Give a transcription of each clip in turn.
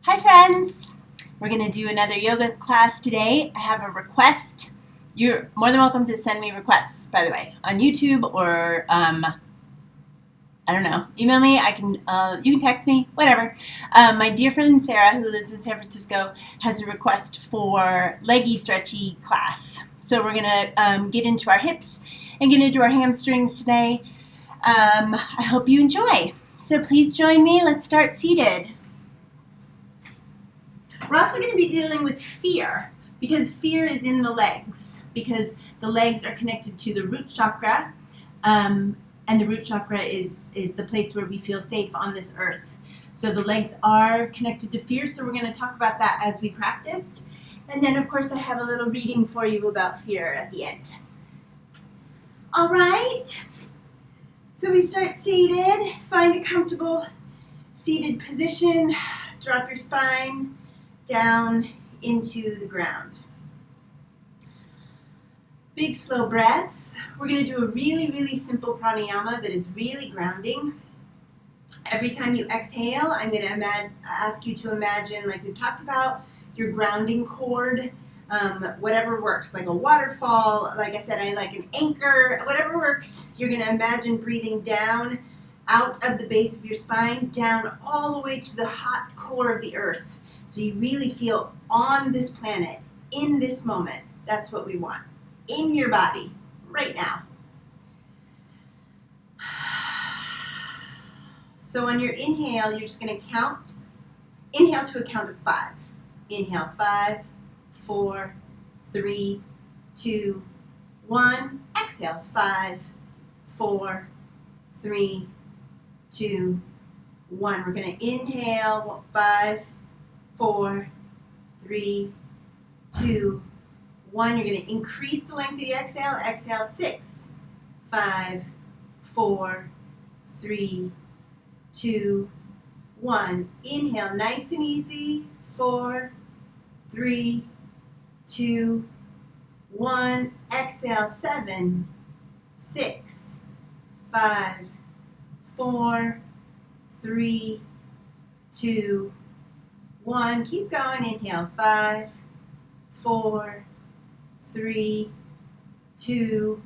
Hi friends! We're going to do another yoga class today. I have a request. You're more than welcome to send me requests, by the way, on YouTube or, I don't know, email me. You can text me, whatever. My dear friend Sarah, who lives in San Francisco, has a request for leggy stretchy class. So we're going to get into our hips and get into our hamstrings today. I hope you enjoy. So please join me. Let's start seated. We're also going to be dealing with fear, because fear is in the legs, because the legs are connected to the root chakra, and the root chakra is the place where we feel safe on this earth. So the legs are connected to fear, so we're going to talk about that as we practice. And then, of course, I have a little reading for you about fear at the end. All right, so we start seated. Find a comfortable seated position. Drop your spine down into the ground. Big slow breaths. We're going to do a really, really simple pranayama that is really grounding. Every time you exhale, I'm going to ask you to imagine, like we've talked about, your grounding cord, whatever works, like a waterfall, like I said, I like an anchor, whatever works. You're going to imagine breathing down out of the base of your spine, down all the way to the hot core of the earth. So you really feel on this planet, in this moment. That's what we want. In your body, right now. So on your inhale, you're just going to inhale to a count of 5. Inhale, 5, 4, 3, 2, 1. Exhale, 5, 4, 3, 2, 1. We're going to inhale, 5, 4, 3, 2, 1. You're going to increase the length of the exhale. Exhale, 6, 5, 4, 3, 2, 1. Inhale, nice and easy. 4, 3, 2, 1. Exhale, 7, 6, 5, 4, 3, 2, 1. Keep going. Inhale, 5, 4, 3, 2,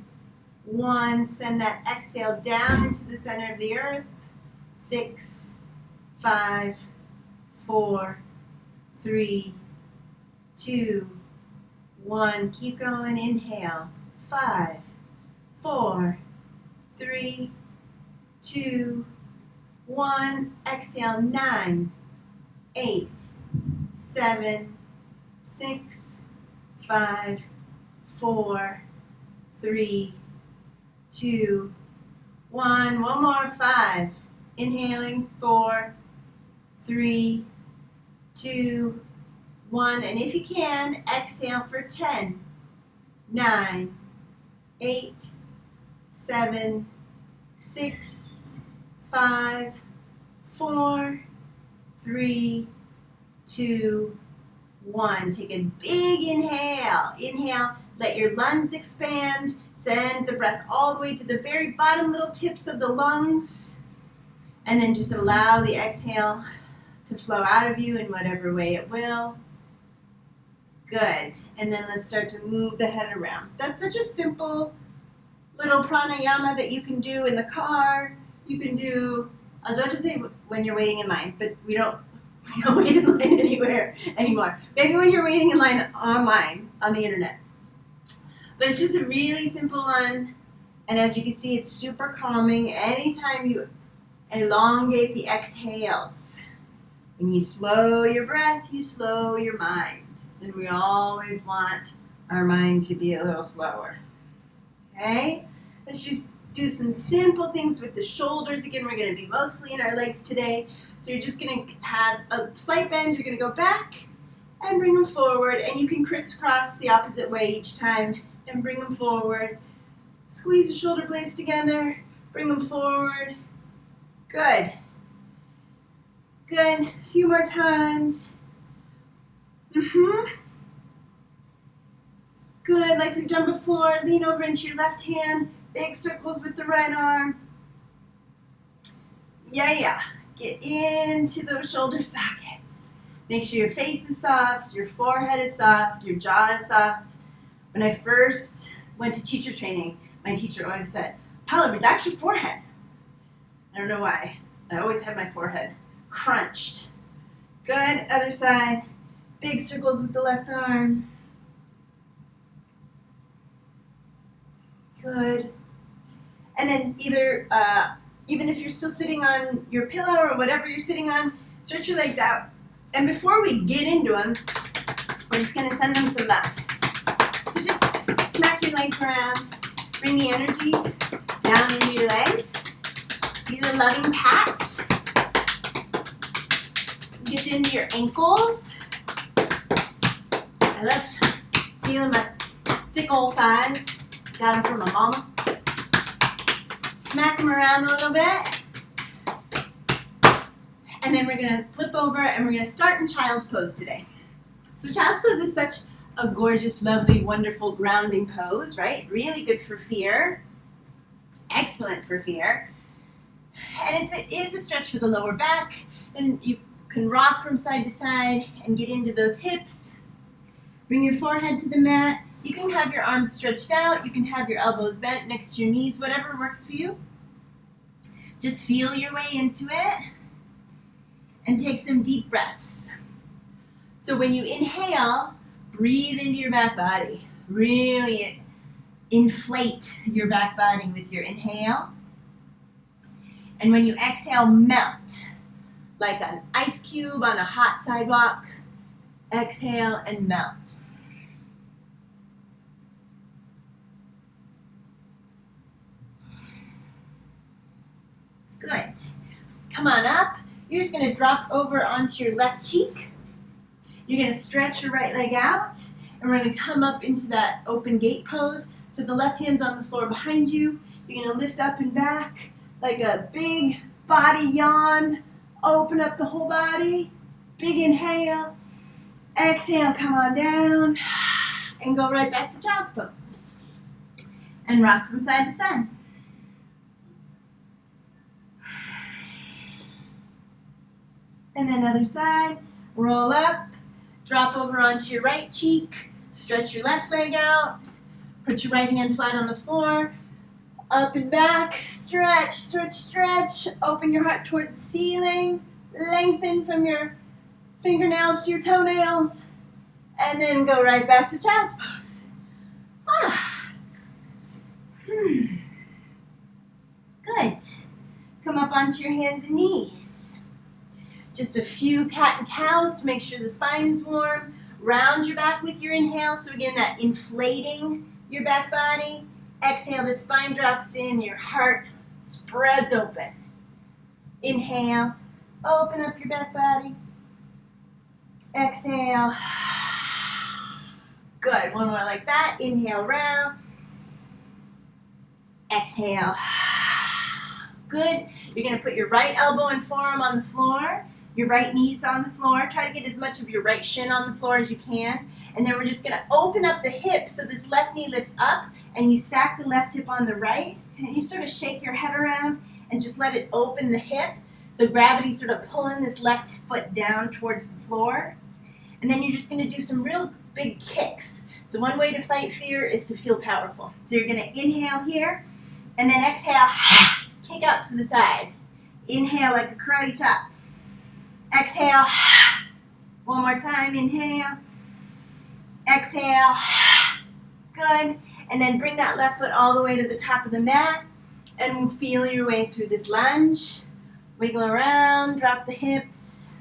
1. Send that exhale down into the center of the earth. 6, 5, 4, 3, 2, 1. Keep going. Inhale, 5, 4, 3, 2, 1. Exhale, 9, 8, 7, 6, 5, 4, 3, 2, 1. One more. 5. Inhaling. 4, 3, 2, 1. And if you can, exhale for 10, 9, 8, 7, 6, 5, 4, 3, 2, 1. Take a big inhale. Inhale, let your lungs expand. Send the breath all the way to the very bottom little tips of the lungs. And then just allow the exhale to flow out of you in whatever way it will. Good. And then let's start to move the head around. That's such a simple little pranayama that you can do in the car. You can do, I was about to say when you're waiting in line, but we don't wait in line anywhere anymore. Maybe when you're waiting in line online on the internet. But it's just a really simple one. And as you can see, it's super calming. Anytime you elongate the exhales, when you slow your breath, you slow your mind. And we always want our mind to be a little slower. Okay? Let's just do some simple things with the shoulders. Again, we're going to be mostly in our legs today. So you're just going to have a slight bend. You're going to go back and bring them forward. And you can crisscross the opposite way each time and bring them forward. Squeeze the shoulder blades together. Bring them forward. Good. Good. A few more times. Good. Like we've done before. Lean over into your left hand. Big circles with the right arm. Yeah. Get into those shoulder sockets. Make sure your face is soft, your forehead is soft, your jaw is soft. When I first went to teacher training, my teacher always said, Paula, relax your forehead. I don't know why. I always have my forehead crunched. Good, other side. Big circles with the left arm. Good. And then either, even if you're still sitting on your pillow or whatever you're sitting on, stretch your legs out. And before we get into them, we're just going to send them some love. So just smack your legs around. Bring the energy down into your legs. These are loving pats. Get into your ankles. I love feeling my thick old thighs. Got them from my mama. Smack them around a little bit. And then we're going to flip over and we're going to start in child's pose today. So child's pose is such a gorgeous, lovely, wonderful grounding pose, right? Really good for fear. Excellent for fear. And it is a stretch for the lower back. And you can rock from side to side and get into those hips. Bring your forehead to the mat. You can have your arms stretched out. You can have your elbows bent next to your knees, whatever works for you. Just feel your way into it. And take some deep breaths. So when you inhale, breathe into your back body. Really inflate your back body with your inhale. And when you exhale, melt. Like an ice cube on a hot sidewalk. Exhale and melt. Good. Come on up. You're just going to drop over onto your left cheek. You're going to stretch your right leg out. And we're going to come up into that open gate pose. So the left hand's on the floor behind you. You're going to lift up and back like a big body yawn. Open up the whole body. Big inhale. Exhale, come on down. And go right back to child's pose. And rock from side to side. And then other side, roll up, drop over onto your right cheek, stretch your left leg out, put your right hand flat on the floor, up and back, stretch, stretch, stretch, open your heart towards the ceiling, lengthen from your fingernails to your toenails, and then go right back to child's pose. Good. Come up onto your hands and knees. Just a few cat and cows to make sure the spine is warm. Round your back with your inhale. So again, that inflating your back body. Exhale, the spine drops in, your heart spreads open. Inhale, open up your back body. Exhale. Good, one more like that. Inhale, round. Exhale. Good. You're going to put your right elbow and forearm on the floor. Your right knee's on the floor. Try to get as much of your right shin on the floor as you can. And then we're just going to open up the hips so this left knee lifts up and you stack the left hip on the right. And you sort of shake your head around and just let it open the hip. So gravity's sort of pulling this left foot down towards the floor. And then you're just going to do some real big kicks. So one way to fight fear is to feel powerful. So you're going to inhale here and then exhale, kick out to the side. Inhale like a karate chop. Exhale. One more time. Inhale. Exhale. Good. And then bring that left foot all the way to the top of the mat and feel your way through this lunge. Wiggle around. Drop the hips.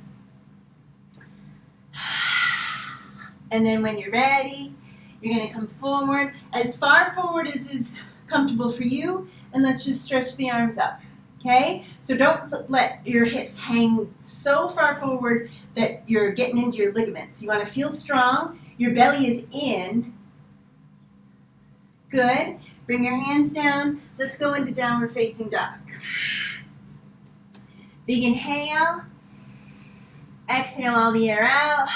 And then when you're ready, you're going to come forward. As far forward as is comfortable for you. And let's just stretch the arms up. Okay, so don't let your hips hang so far forward that you're getting into your ligaments. You want to feel strong. Your belly is in. Good. Bring your hands down. Let's go into downward facing dog. Big inhale. Exhale all the air out.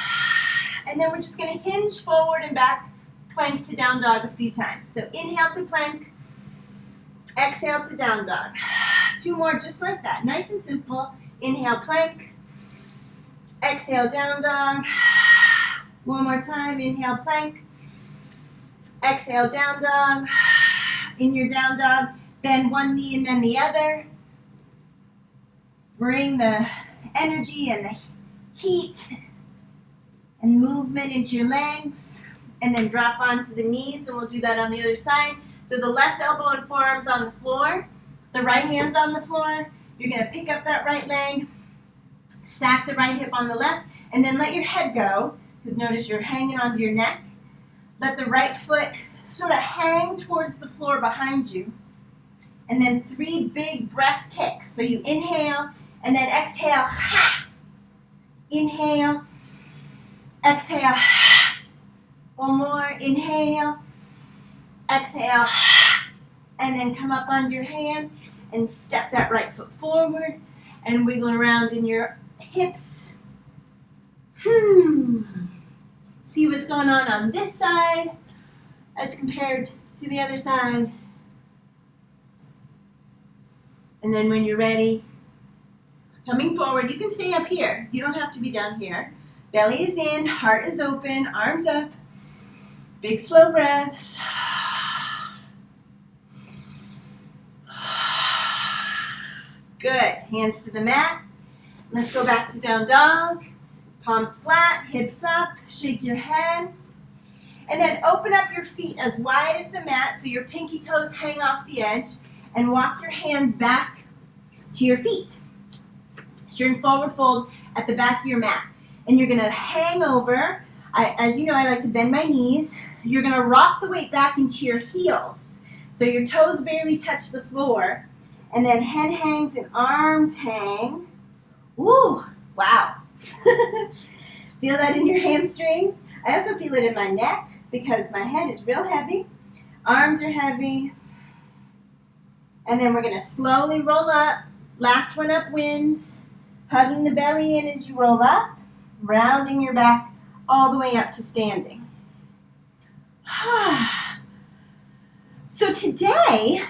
And then we're just going to hinge forward and back, plank to down dog a few times. So inhale to plank. Exhale to down dog. Two more just like that. Nice and simple. Inhale, plank. Exhale, down dog. One more time, inhale, plank. Exhale, down dog. In your down dog, bend one knee and then the other. Bring the energy and the heat and movement into your legs. And then drop onto the knees, and we'll do that on the other side. So the left elbow and forearms on the floor, the right hand's on the floor. You're going to pick up that right leg, stack the right hip on the left, and then let your head go, because notice you're hanging onto your neck. Let the right foot sort of hang towards the floor behind you. And then 3 big breath kicks. So you inhale, and then exhale. Inhale, exhale. One more, inhale, exhale, and then come up onto your hand and step that right foot forward and wiggle around in your hips. See what's going on this side as compared to the other side. And then when you're ready, coming forward, you can stay up here. You don't have to be down here. Belly is in, heart is open, arms up. Big slow breaths. Good. Hands to the mat. Let's go back to down dog. Palms flat, hips up, shake your head. And then open up your feet as wide as the mat so your pinky toes hang off the edge, and walk your hands back to your feet. So you're in forward fold at the back of your mat. And you're going to hang over. As you know, I like to bend my knees. You're going to rock the weight back into your heels. So your toes barely touch the floor. And then head hangs and arms hang. Ooh, wow. Feel that in your hamstrings? I also feel it in my neck because my head is real heavy. Arms are heavy. And then we're going to slowly roll up. Last one up wins. Hugging the belly in as you roll up. Rounding your back all the way up to standing. So today,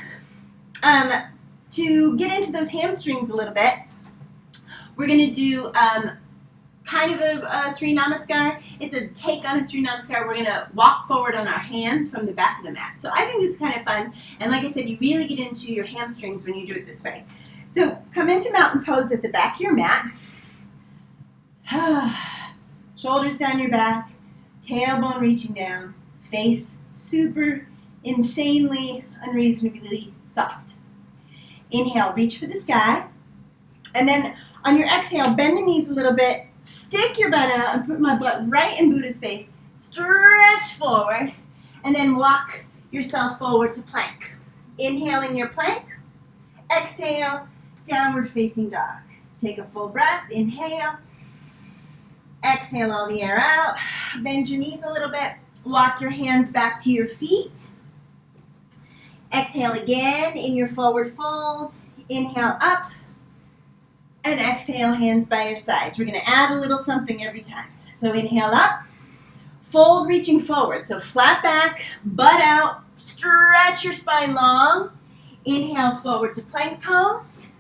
to get into those hamstrings a little bit, we're going to do kind of a Sri Namaskar. It's a take on a Sri Namaskar. We're going to walk forward on our hands from the back of the mat. So I think this is kind of fun. And like I said, you really get into your hamstrings when you do it this way. So come into mountain pose at the back of your mat. Shoulders down your back, tailbone reaching down, face super insanely, unreasonably soft. Inhale, reach for the sky. And then on your exhale, bend the knees a little bit, stick your butt out and put my butt right in Buddha's face. Stretch forward, and then walk yourself forward to plank. Inhale in your plank. Exhale, downward facing dog. Take a full breath, inhale. Exhale all the air out. Bend your knees a little bit. Walk your hands back to your feet. Exhale again in your forward fold. Inhale up. And exhale, hands by your sides. We're going to add a little something every time. So inhale up. Fold reaching forward. So flat back, butt out. Stretch your spine long. Inhale forward to plank pose.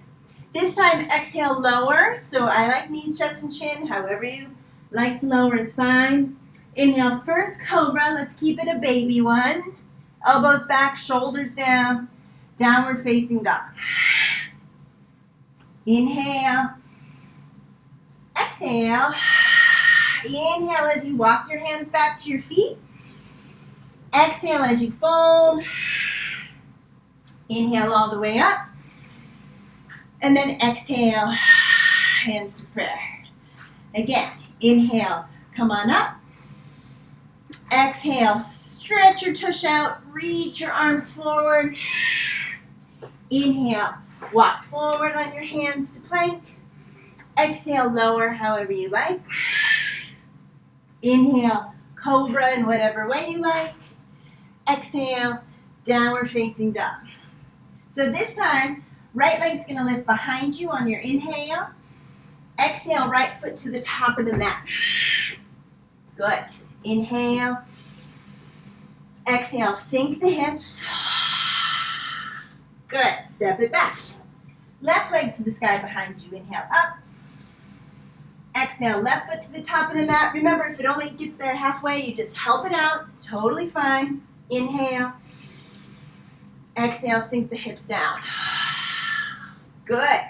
This time exhale lower. So I like knees, chest, and chin. However you like to lower is fine. Inhale, first cobra. Let's keep it a baby one. Elbows back, shoulders down. Downward facing dog. Inhale. Exhale. Inhale as you walk your hands back to your feet. Exhale as you fold. Inhale all the way up. And then exhale, hands to prayer. Again, inhale, come on up. Exhale, stretch your tush out, reach your arms forward. Inhale, walk forward on your hands to plank. Exhale, lower however you like. Inhale, cobra in whatever way you like. Exhale, downward facing dog. So this time, right leg's going to lift behind you on your inhale. Exhale, right foot to the top of the mat. Good. Inhale. Exhale, sink the hips. Good. Step it back. Left leg to the sky behind you. Inhale up. Exhale, left foot to the top of the mat. Remember, if it only gets there halfway, you just help it out. Totally fine. Inhale. Exhale, sink the hips down. Good.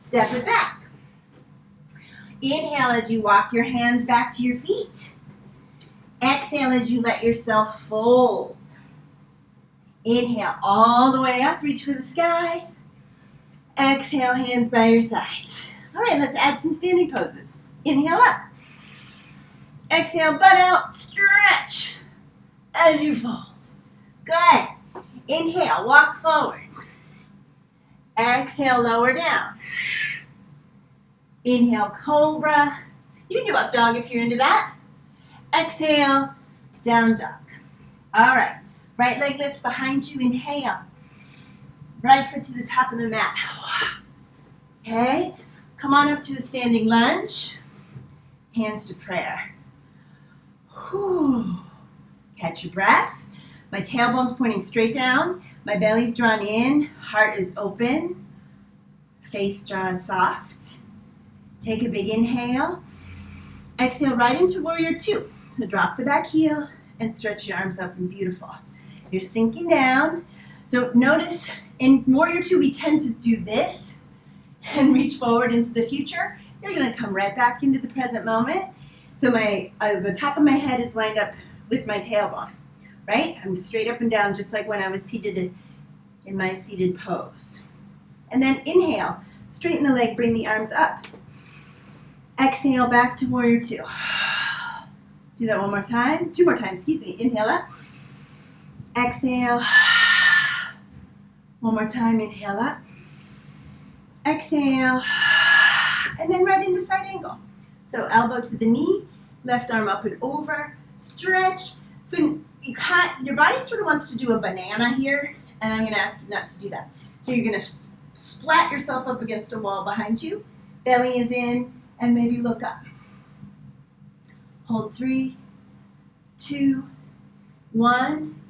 Step it back. Inhale as you walk your hands back to your feet. Exhale as you let yourself fold. Inhale all the way up, reach for the sky. Exhale, hands by your sides. All right, let's add some standing poses. Inhale up. Exhale, butt out, stretch as you fold. Good. Inhale, walk forward. Exhale, lower down. Inhale, cobra. You can do up dog if you're into that. Exhale, down dog. All right. Right leg lifts behind you. Inhale. Right foot to the top of the mat. Okay. Come on up to a standing lunge. Hands to prayer. Whew. Catch your breath. My tailbone's pointing straight down. My belly's drawn in. Heart is open. Face drawn soft. Take a big inhale. Exhale right into warrior two. So drop the back heel and stretch your arms up and beautiful. You're sinking down. So notice in warrior two we tend to do this and reach forward into the future. You're going to come right back into the present moment. So my the top of my head is lined up with my tailbone. Right? I'm straight up and down just like when I was seated in my seated pose. And then inhale, straighten the leg, bring the arms up. Exhale, back to warrior two. Do that one more time. Two more times, excuse me. Inhale up. Exhale. One more time, inhale up. Exhale. And then right into side angle. So elbow to the knee, left arm up and over, stretch. So your body sort of wants to do a banana here, and I'm going to ask you not to do that. So you're going to splat yourself up against a wall behind you. Belly is in, and maybe look up. Hold 3, 2, 1.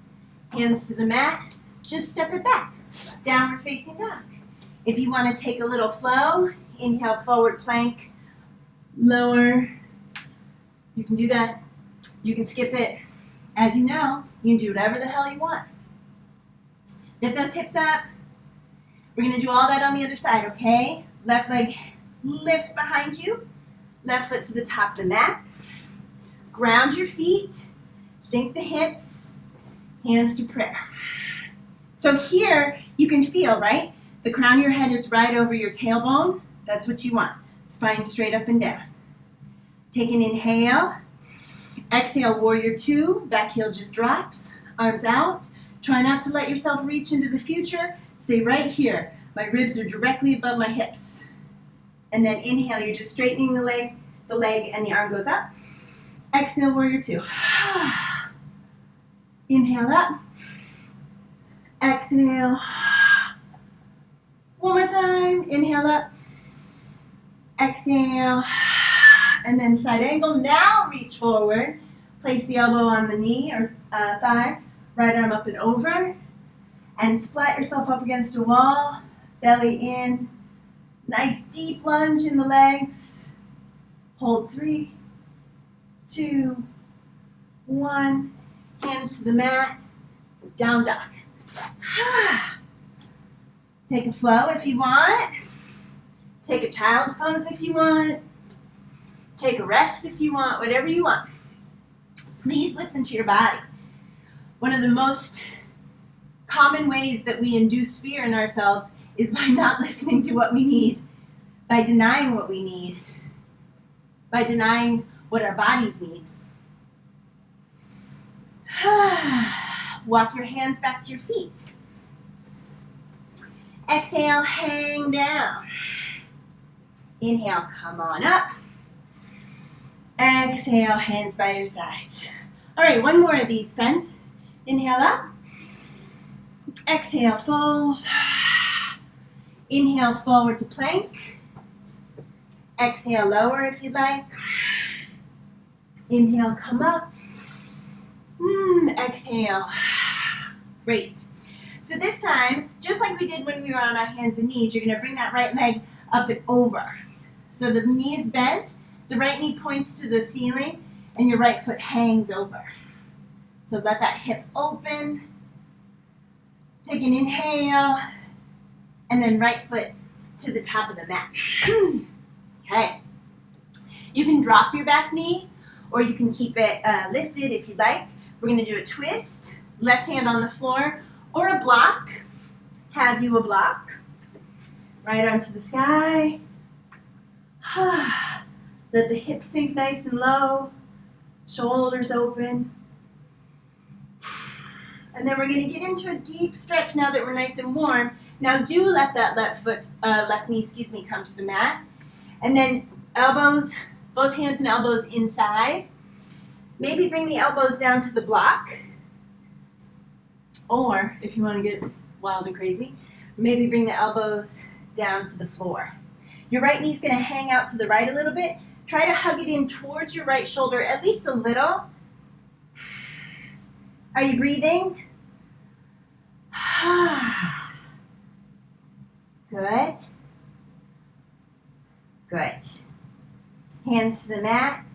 Hands to the mat. Just step it back. Downward facing dog. If you want to take a little flow, inhale, forward plank, lower. You can do that. You can skip it. As you know, you can do whatever the hell you want. Lift those hips up. We're going to do all that on the other side, okay? Left leg lifts behind you. Left foot to the top of the mat. Ground your feet. Sink the hips. Hands to prayer. So here you can feel, right? The crown of your head is right over your tailbone. That's what you want. Spine straight up and down. Take an inhale. Exhale, warrior two. Back heel just drops. Arms out. Try not to let yourself reach into the future. Stay right here. My ribs are directly above my hips. And then inhale, you're just straightening the leg, and the arm goes up. Exhale, warrior two. Inhale up. Exhale. One more time. Inhale up. Exhale. And then side angle. Now reach forward. Place the elbow on the knee or thigh. Right arm up and over. And splat yourself up against a wall. Belly in. Nice deep lunge in the legs. Hold 3, 2, 1. Hands to the mat. Down dog. Take a flow if you want. Take a child's pose if you want. Take a rest if you want. Whatever you want. Please listen to your body. One of the most common ways that we induce fear in ourselves is by not listening to what we need, by denying what we need, by denying what our bodies need. Walk your hands back to your feet. Exhale, hang down. Inhale, come on up. Exhale, hands by your sides. All right, one more of these, friends. Inhale up. Exhale, fold. Inhale, forward to plank. Exhale, lower if you'd like. Inhale, come up. Exhale. Great. So this time, just like we did when we were on our hands and knees, you're going to bring that right leg up and over. So the knee is bent, The right knee points to the ceiling and your right foot hangs over. So let that hip open. Take an inhale, and then right foot to the top of the mat. Okay. You can drop your back knee, or you can keep it lifted if you'd like. We're going to do a twist, left hand on the floor, or a block. Have you a block. Right arm to the sky. Let the hips sink nice and low. Shoulders open. And then we're going to get into a deep stretch now that we're nice and warm. Now do let that left knee, come to the mat. And then elbows, both hands and elbows inside. Maybe bring the elbows down to the block. Or, if you want to get wild and crazy, maybe bring the elbows down to the floor. Your right knee is going to hang out to the right a little bit. Try to hug it in towards your right shoulder at least a little. Are you breathing? Good. Good. Hands to the mat.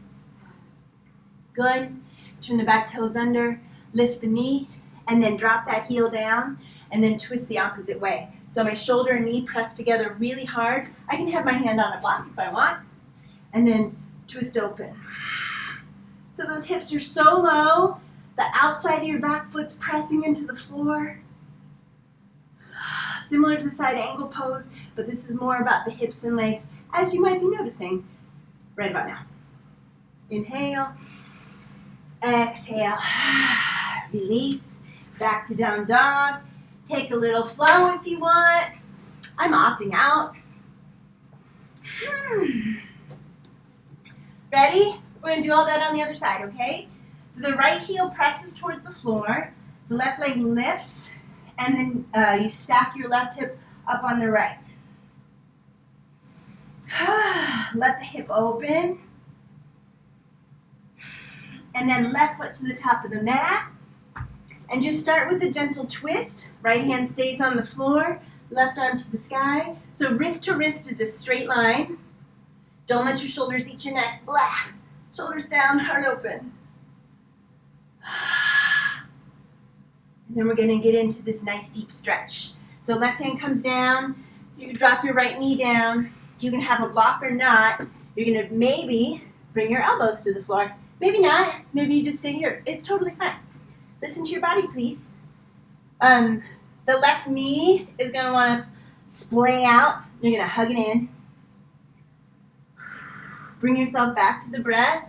Good. Turn the back toes under, lift the knee, and then drop that heel down, and then twist the opposite way. So my shoulder and knee press together really hard. I can have my hand on a block if I want, and then twist open. So those hips are so low, the outside of your back foot's pressing into the floor. Similar to side angle pose, but this is more about the hips and legs, as you might be noticing right about now. Inhale, exhale, release, back to down dog. Take a little flow if you want. I'm opting out. Ready? We're going to do all that on the other side, okay? So the right heel presses towards the floor, the left leg lifts, and then you stack your left hip up on the right. Let the hip open. And then left foot to the top of the mat. And just start with a gentle twist. Right hand stays on the floor, left arm to the sky. So wrist to wrist is a straight line. Don't let your shoulders eat your neck. Blah. Shoulders down, heart open. And then we're going to get into this nice deep stretch. So left hand comes down. You can drop your right knee down. You can have a block or not. You're going to maybe bring your elbows to the floor. Maybe not. Maybe you just stay here. It's totally fine. Listen to your body, please. The left knee is going to want to splay out. You're going to hug it in. Bring yourself back to the breath.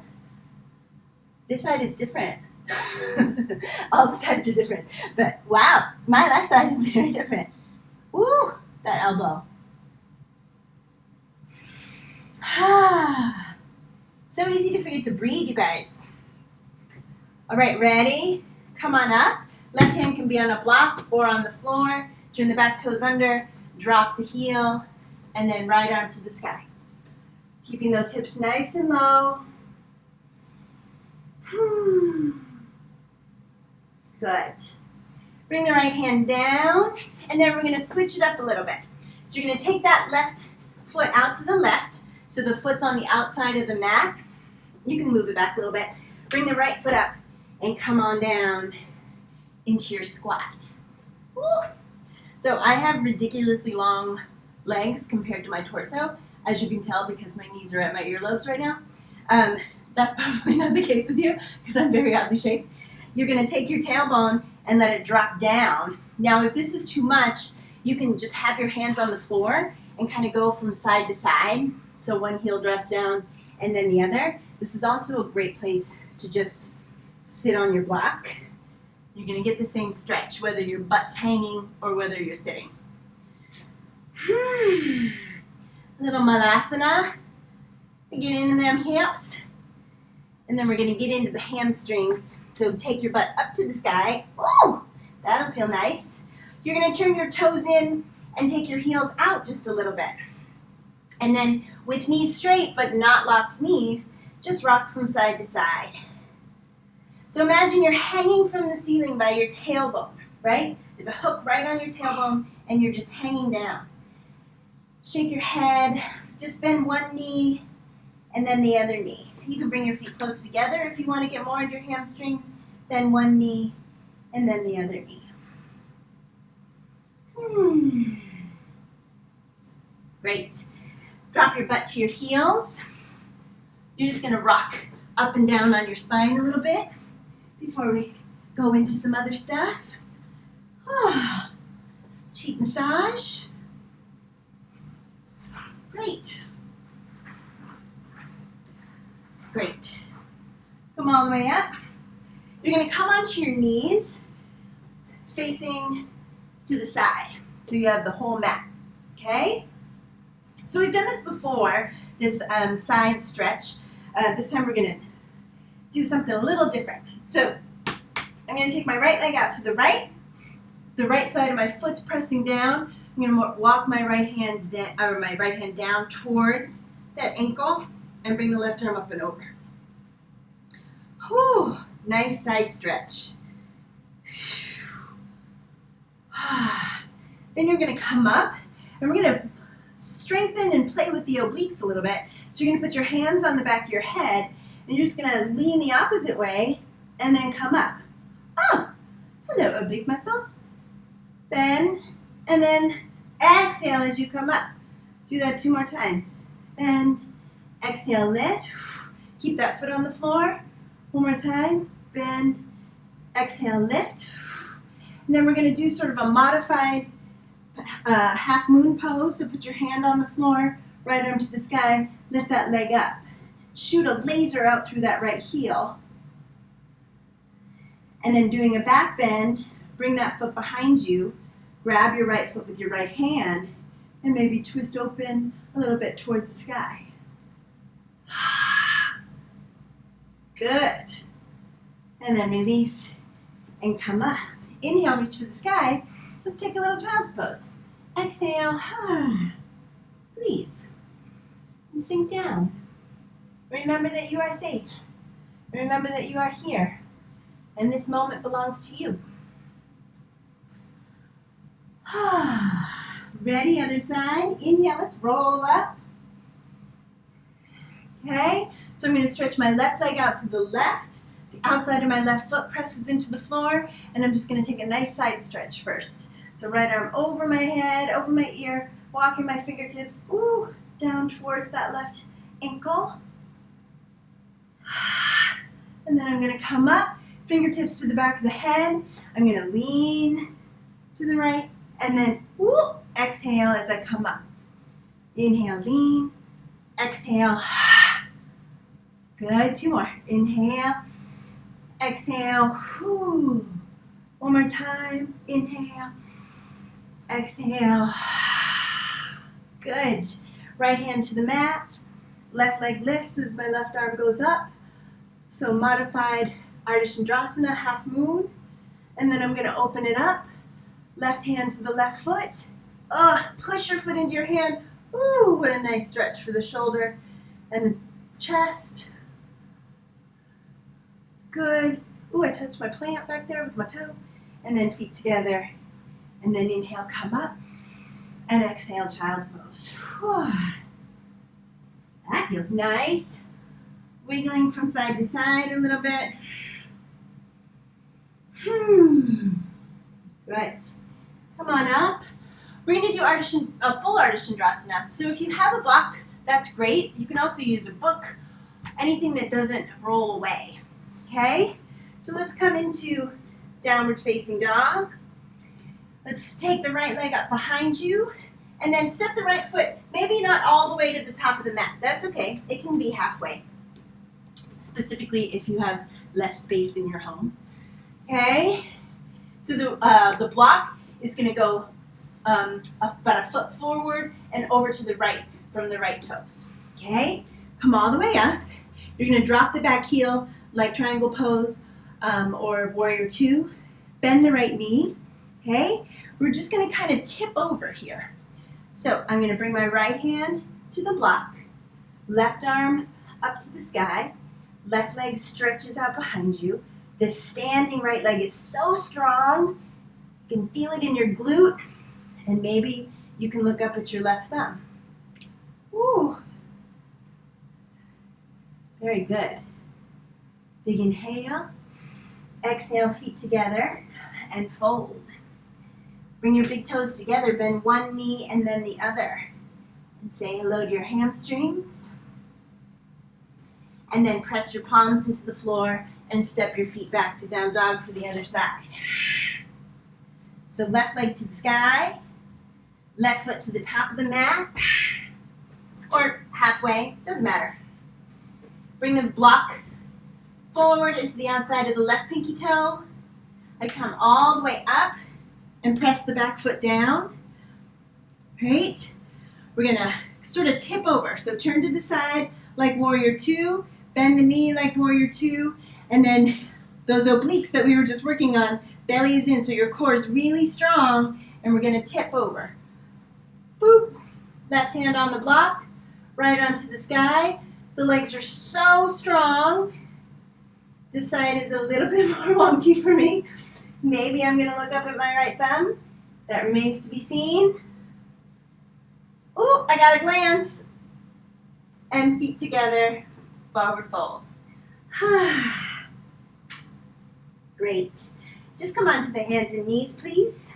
This side is different. All the sides are different. But wow, my left side is very different. Ooh, that elbow. So easy to forget to breathe, you guys. All right, ready? Come on up. Left hand can be on a block or on the floor. Turn the back toes under, drop the heel, and then right arm to the sky. Keeping those hips nice and low. Good. Bring the right hand down, and then we're going to switch it up a little bit. So you're going to take that left foot out to the left, so the foot's on the outside of the mat. You can move it back a little bit. Bring the right foot up and come on down into your squat. Woo. So I have ridiculously long legs compared to my torso, as you can tell because my knees are at my earlobes right now. That's probably not the case with you because I'm very oddly shaped. You're going to take your tailbone and let it drop down. Now, if this is too much, you can just have your hands on the floor and kind of go from side to side. So one heel drops down and then the other. This is also a great place to just sit on your block. You're going to get the same stretch, whether your butt's hanging or whether you're sitting. Little malasana. Get into them hips. And then we're going to get into the hamstrings. So take your butt up to the sky. Oh, that'll feel nice. You're going to turn your toes in and take your heels out just a little bit. And then with knees straight but not locked knees, just rock from side to side. So imagine you're hanging from the ceiling by your tailbone, right? There's a hook right on your tailbone and you're just hanging down. Shake your head, just bend one knee and then the other knee. You can bring your feet close together if you want to get more into your hamstrings. Then one knee, and then the other knee. Great. Drop your butt to your heels. You're just going to rock up and down on your spine a little bit before we go into some other stuff. Cheek massage. Great. Great. Come all the way up. You're going to come onto your knees facing to the side. So you have the whole mat. Okay? So we've done this before, this side stretch. This time we're going to do something a little different. So I'm going to take my right leg out to the right. The right side of my foot's pressing down. I'm going to walk my right hand down towards that ankle and bring the left arm up and over. Whew, nice side stretch. Then you're going to come up and we're going to strengthen and play with the obliques a little bit. So you're going to put your hands on the back of your head and you're just going to lean the opposite way and then come up. Oh, hello oblique muscles. Bend and then exhale as you come up. Do that 2 more times. Bend, exhale, lift. Keep that foot on the floor. 1 more time. Bend, exhale, lift. And then we're going to do sort of a modified half moon pose. So put your hand on the floor, right arm to the sky, lift that leg up. Shoot a laser out through that right heel. And then doing a back bend, bring that foot behind you, grab your right foot with your right hand, and maybe twist open a little bit towards the sky. Good. And then release and come up. Inhale, reach for the sky. Let's take a little child's pose. Exhale. Breathe. And sink down. Remember that you are safe. Remember that you are here. And this moment belongs to you. Ready, other side. Inhale, let's roll up. Okay, so I'm going to stretch my left leg out to the left. The outside of my left foot presses into the floor, and I'm just going to take a nice side stretch first. So right arm over my head, over my ear, walking my fingertips, down towards that left ankle. And then I'm going to come up, fingertips to the back of the head. I'm going to lean to the right, and then exhale as I come up. Inhale, lean, exhale. Good, 2 more. Inhale, exhale. 1 more time. Inhale, exhale. Good. Right hand to the mat. Left leg lifts as my left arm goes up. So modified Ardha Chandrasana, half moon. And then I'm going to open it up. Left hand to the left foot. Push your foot into your hand. What a nice stretch for the shoulder and the chest. Good. I touched my plant back there with my toe. And then feet together. And then inhale, come up. And exhale, child's pose. That feels nice. Wiggling from side to side a little bit. Good. Come on up. We're going to do a full Ardha Chandrasana. So if you have a block, that's great. You can also use a book, anything that doesn't roll away. Okay? So let's come into downward facing dog. Let's take the right leg up behind you and then step the right foot, maybe not all the way to the top of the mat. That's okay. It can be halfway, specifically if you have less space in your home. Okay? So the block is going to go about a foot forward and over to the right from the right toes. Okay? Come all the way up. You're going to drop the back heel like triangle pose or warrior 2. Bend the right knee. Okay? We're just going to kind of tip over here. So I'm going to bring my right hand to the block. Left arm up to the sky. Left leg stretches out behind you. This standing right leg is so strong. You can feel it in your glute. And maybe you can look up at your left thumb. Very good. Big inhale. Exhale, feet together and fold. Bring your big toes together, bend one knee and then the other. And say hello to your hamstrings. And then press your palms into the floor and step your feet back to down dog for the other side. So left leg to the sky, left foot to the top of the mat, or halfway, doesn't matter. Bring the block forward into the outside of the left pinky toe. I come all the way up and press the back foot down. Great. We're gonna sort of tip over. So turn to the side like warrior two, bend the knee like warrior two, and then those obliques that we were just working on, belly is in, so your core is really strong, and we're gonna tip over. Boop. Left hand on the block, right onto the sky. The legs are so strong. This side is a little bit more wonky for me. Maybe I'm gonna look up at my right thumb. That remains to be seen. Ooh, I got a glance. And feet together, forward fold. Great. Just come onto the hands and knees, please.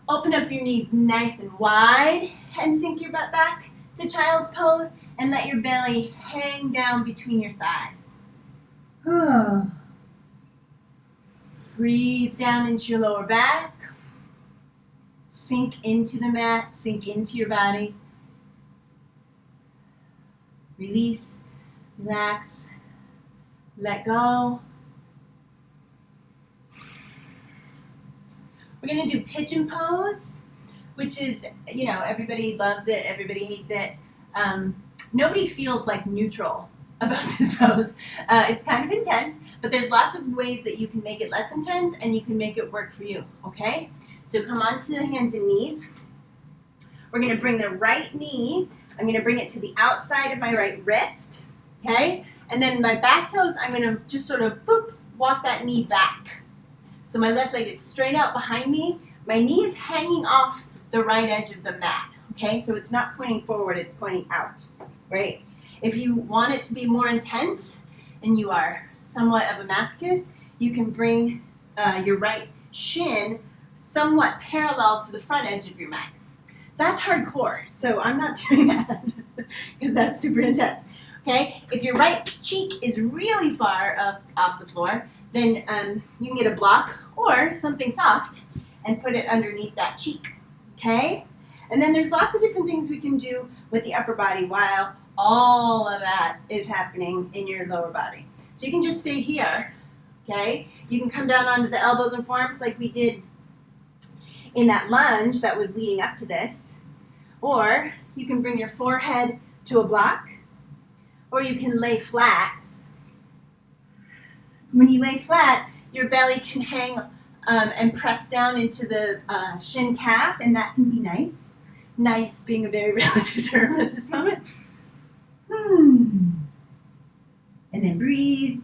Open up your knees nice and wide and sink your butt back to child's pose and let your belly hang down between your thighs. Breathe down into your lower back. Sink into the mat, sink into your body. Release, relax, let go. We're gonna do pigeon pose, which is, everybody loves it, everybody hates it. Nobody feels like neutral about this pose. It's kind of intense, but there's lots of ways that you can make it less intense and you can make it work for you, okay? So come onto the hands and knees. We're gonna bring the right knee, I'm gonna bring it to the outside of my right wrist, okay? And then my back toes, I'm gonna just sort of boop, walk that knee back. So my left leg is straight out behind me. My knee is hanging off the right edge of the mat, okay? So it's not pointing forward, it's pointing out, right? If you want it to be more intense and you are somewhat of a masochist, you can bring your right shin somewhat parallel to the front edge of your mat. That's hardcore, so I'm not doing that because that's super intense. Okay, if your right cheek is really far up off the floor, then you can get a block or something soft and put it underneath that cheek, okay? And then there's lots of different things we can do with the upper body while all of that is happening in your lower body. So you can just stay here, okay? You can come down onto the elbows and forearms like we did in that lunge that was leading up to this, or you can bring your forehead to a block, or you can lay flat. When you lay flat, your belly can hang and press down into the shin calf, and that can be nice. Nice being a very relative term at this moment. And then breathe.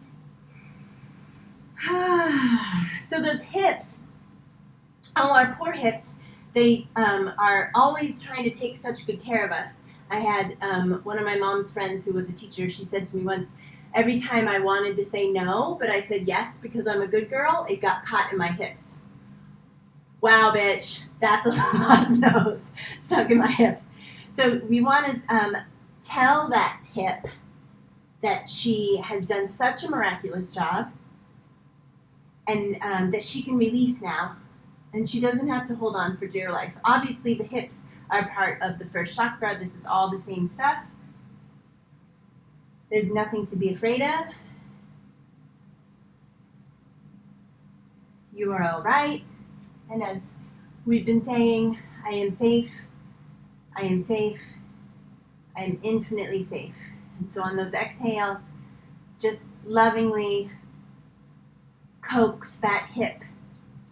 So those hips, our poor hips, they are always trying to take such good care of us. I had one of my mom's friends who was a teacher, she said to me once, every time I wanted to say no, but I said yes because I'm a good girl, it got caught in my hips. Wow, bitch, that's a lot of no's stuck in my hips. So we want to tell that hip that she has done such a miraculous job and that she can release now and she doesn't have to hold on for dear life. Obviously, the hips are part of the first chakra. This is all the same stuff. There's nothing to be afraid of. You are all right. And as we've been saying, I am safe. I am safe. I am infinitely safe. And so on those exhales, just lovingly coax that hip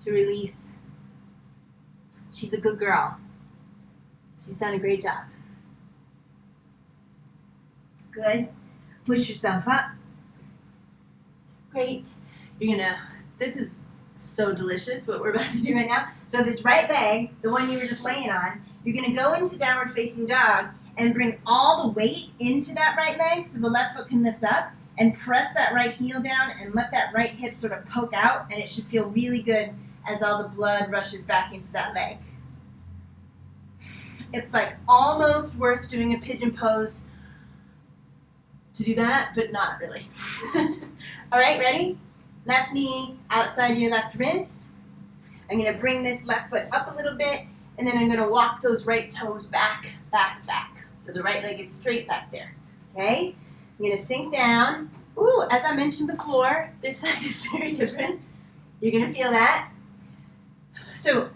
to release. She's a good girl. She's done a great job. Good. Push yourself up. Great. This is so delicious what we're about to do right now. So this right leg, the one you were just laying on, you're gonna go into downward facing dog and bring all the weight into that right leg so the left foot can lift up, and press that right heel down and let that right hip sort of poke out, and it should feel really good as all the blood rushes back into that leg. It's like almost worth doing a pigeon pose to do that, but not really. All right, ready? Left knee outside your left wrist. I'm going to bring this left foot up a little bit, and then I'm going to walk those right toes back, back, back. So the right leg is straight back there, okay? I'm going to sink down. Ooh, as I mentioned before, this side is very different. You're going to feel that. So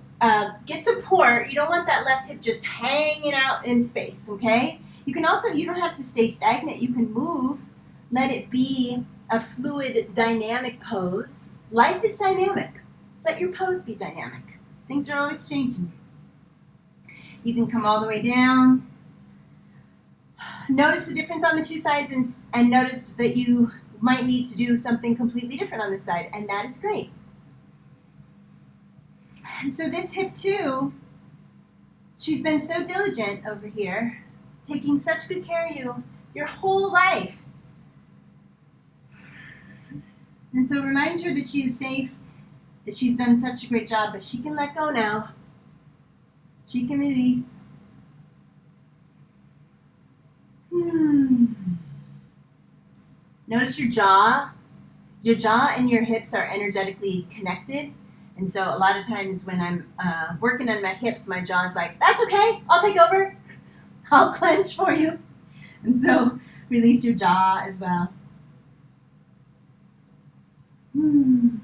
get support. You don't want that left hip just hanging out in space, okay? You can also, you don't have to stay stagnant. You can move. Let it be a fluid, dynamic pose. Life is dynamic. Let your pose be dynamic. Things are always changing. You can come all the way down. Notice the difference on the two sides, and notice that you might need to do something completely different on this side, and that is great. And so this hip too, she's been so diligent over here, taking such good care of you your whole life. And so remind her that she is safe, that she's done such a great job, but she can let go now. She can release. Notice your jaw. Your jaw and your hips are energetically connected. And so a lot of times when I'm working on my hips, my jaw is like, that's okay, I'll take over. I'll clench for you. And so release your jaw as well. And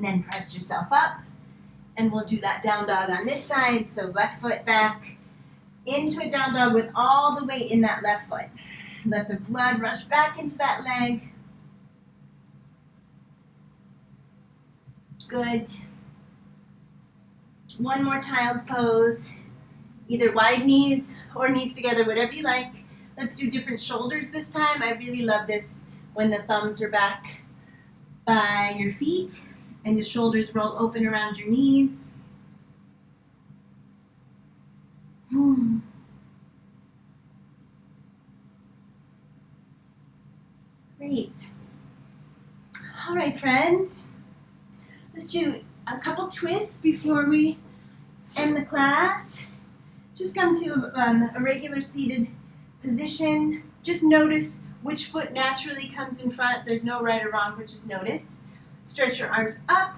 then press yourself up. And we'll do that down dog on this side. So left foot back into a down dog with all the weight in that left foot. Let the blood rush back into that leg. Good. One more child's pose. Either wide knees or knees together, whatever you like. Let's do different shoulders this time. I really love this when the thumbs are back by your feet and the shoulders roll open around your knees. Great. All right, friends. Let's do a couple twists before we end the class. Just come to a regular seated position. Just notice which foot naturally comes in front. There's no right or wrong, but just notice. Stretch your arms up.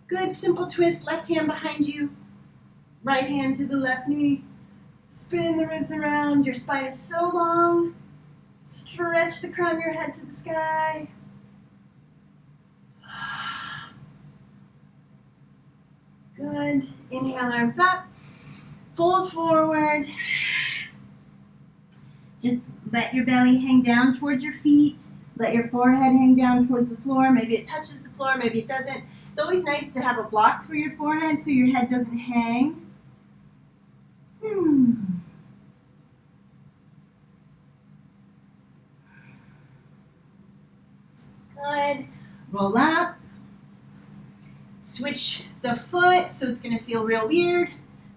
Good, simple twist. Left hand behind you. Right hand to the left knee. Spin the ribs around. Your spine is so long. Stretch the crown of your head to the sky. Good. Inhale, arms up. Fold forward. Just let your belly hang down towards your feet. Let your forehead hang down towards the floor. Maybe it touches the floor, maybe it doesn't. It's always nice to have a block for your forehead so your head doesn't hang. Good. Roll up. Switch the foot so it's going to feel real weird.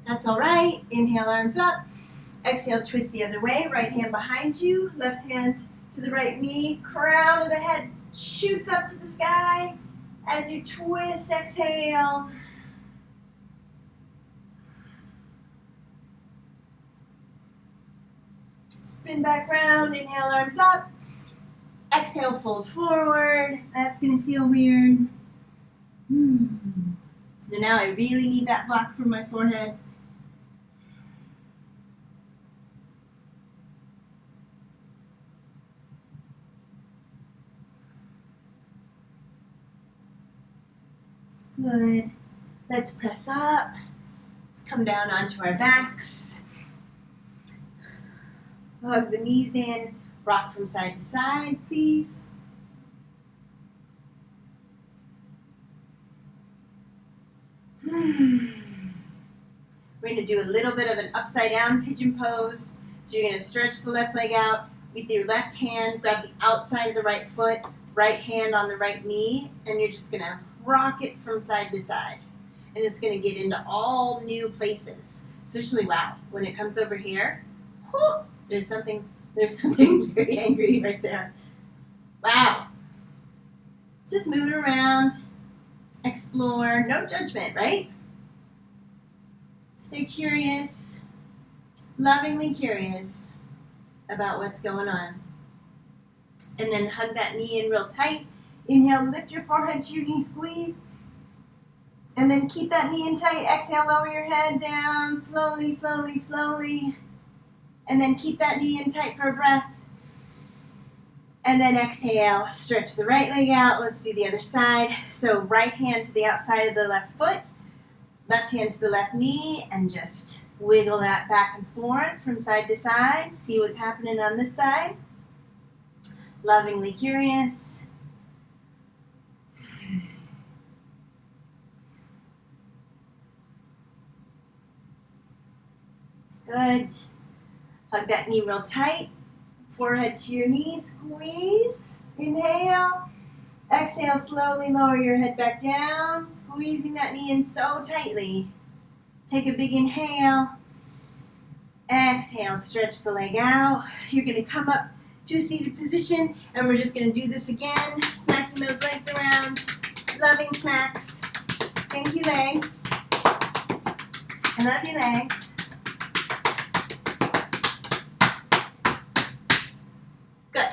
That's all right. Inhale, arms up. Exhale, twist the other way. Right hand behind you. Left hand to the right knee. Crown of the head shoots up to the sky. As you twist, exhale. Spin back round. Inhale, arms up. Exhale, fold forward. That's going to feel weird. So now I really need that block for my forehead. Good. Let's press up. Let's come down onto our backs. Hug the knees in. Rock from side to side, please. We're going to do a little bit of an upside down pigeon pose. So you're going to stretch the left leg out with your left hand, grab the outside of the right foot, right hand on the right knee, and you're just going to rock it from side to side. And it's going to get into all new places. Especially, wow, when it comes over here, whew, there's something very angry right there. Wow. Just move it around, explore, no judgment, right? Stay curious, lovingly curious about what's going on. And then hug that knee in real tight. Inhale, lift your forehead to your knee, squeeze. And then keep that knee in tight. Exhale, lower your head down, slowly, slowly, slowly. And then keep that knee in tight for a breath. And then exhale, stretch the right leg out. Let's do the other side. So right hand to the outside of the left foot, left hand to the left knee, and just wiggle that back and forth from side to side. See what's happening on this side. Lovingly curious. Good. Hug that knee real tight. Forehead to your knee, squeeze. Inhale. Exhale, slowly lower your head back down, squeezing that knee in so tightly. Take a big inhale. Exhale, stretch the leg out. You're going to come up to a seated position, and we're just going to do this again, smacking those legs around. Loving smacks. Thank you, legs. I love you, legs. Good.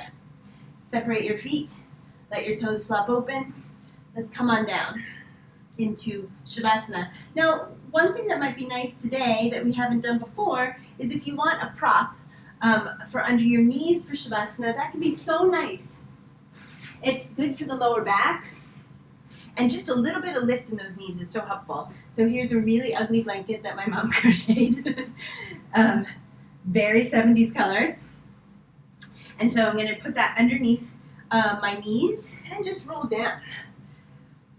Separate your feet. Let your toes flop open. Let's come on down into Shavasana. Now, one thing that might be nice today that we haven't done before is if you want a prop for under your knees for Shavasana, that can be so nice. It's good for the lower back, and just a little bit of lift in those knees is so helpful. So here's a really ugly blanket that my mom crocheted. Very 70s colors. And so I'm going to put that underneath my knees and just roll down.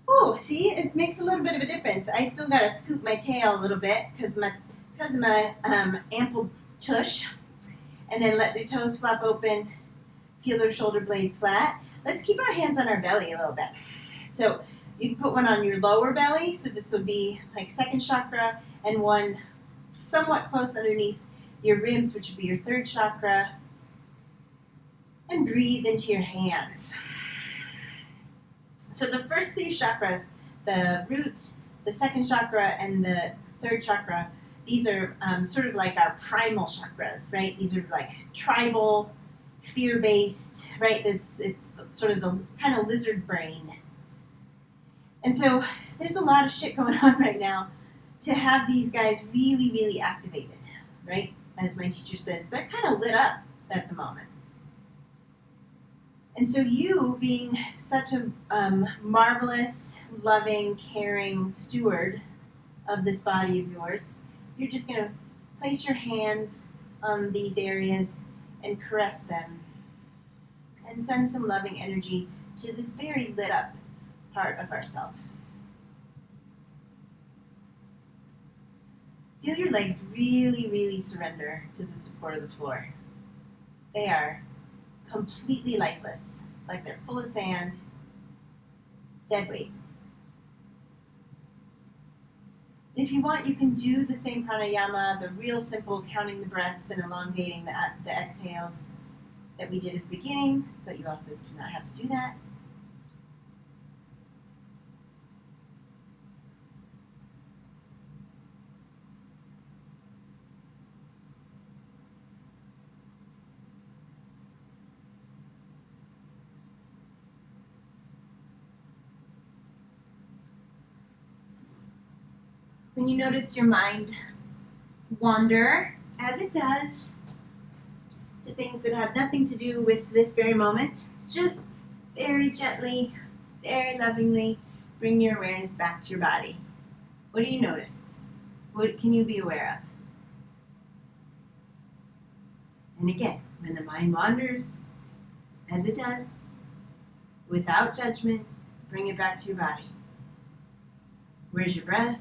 Oh, see, it makes a little bit of a difference. I still got to scoop my tail a little bit because of my ample tush. And then let the toes flap open, feel their shoulder blades flat. Let's keep our hands on our belly a little bit. So you can put one on your lower belly, so this would be like second chakra, and one somewhat close underneath your ribs, which would be your third chakra. And breathe into your hands. So the first three chakras, the root, the second chakra, and the third chakra, these are sort of like our primal chakras, right? These are like tribal, fear-based, right? It's sort of the kind of lizard brain. And so there's a lot of shit going on right now to have these guys really, really activated, right? As my teacher says, they're kind of lit up at the moment. And so you, being such a marvelous, loving, caring steward of this body of yours, you're just going to place your hands on these areas and caress them and send some loving energy to this very lit up part of ourselves. Feel your legs really, really surrender to the support of the floor. They are completely lifeless, like they're full of sand, dead weight. If you want, you can do the same pranayama, the real simple counting the breaths and elongating the exhales that we did at the beginning, but you also do not have to do that. When you notice your mind wander, as it does, to things that have nothing to do with this very moment, just very gently, very lovingly bring your awareness back to your body. What do you notice? What can you be aware of? And again, when the mind wanders, as it does, without judgment, bring it back to your body. Where's your breath?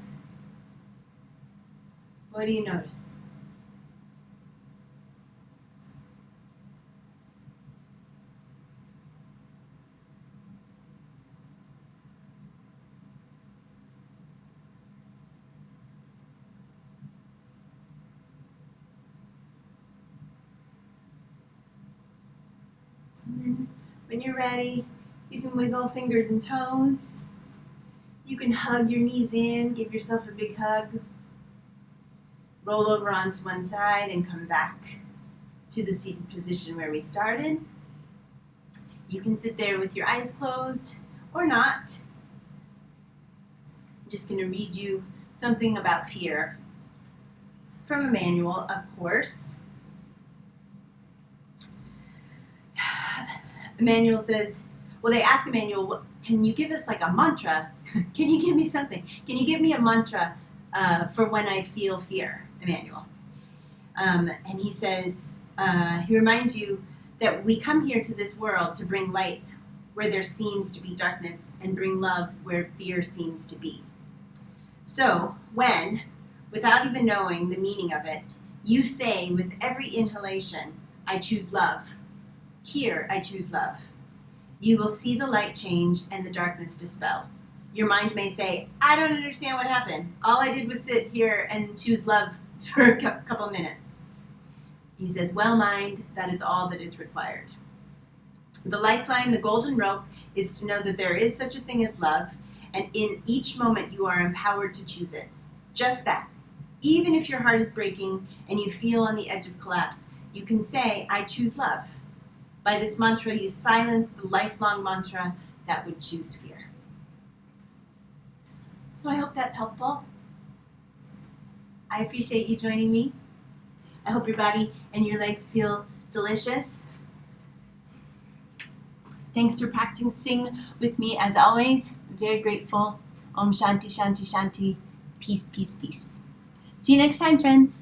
What do you notice? And then when you're ready, you can wiggle fingers and toes. You can hug your knees in, give yourself a big hug. Roll over onto one side and come back to the seated position where we started. You can sit there with your eyes closed or not. I'm just going to read you something about fear from a manual, of course. Emmanuel says, well, they ask Emmanuel, can you give us like a mantra? Can you give me something? Can you give me a mantra for when I feel fear, Emmanuel? And he says, he reminds you that we come here to this world to bring light where there seems to be darkness and bring love where fear seems to be. So when, without even knowing the meaning of it, you say with every inhalation, I choose love. Here, I choose love. You will see the light change and the darkness dispel. Your mind may say, I don't understand what happened. All I did was sit here and choose love for a couple minutes. He says, well, mind, that is all that is required. The lifeline, the golden rope, is to know that there is such a thing as love, and in each moment you are empowered to choose it. Just that. Even if your heart is breaking and you feel on the edge of collapse, you can say, I choose love. By this mantra, you silence the lifelong mantra that would choose fear. So I hope that's helpful. I appreciate you joining me. I hope your body and your legs feel delicious. Thanks for practicing with me as always. I'm very grateful. Om Shanti, Shanti, Shanti. Peace, peace, peace. See you next time, friends.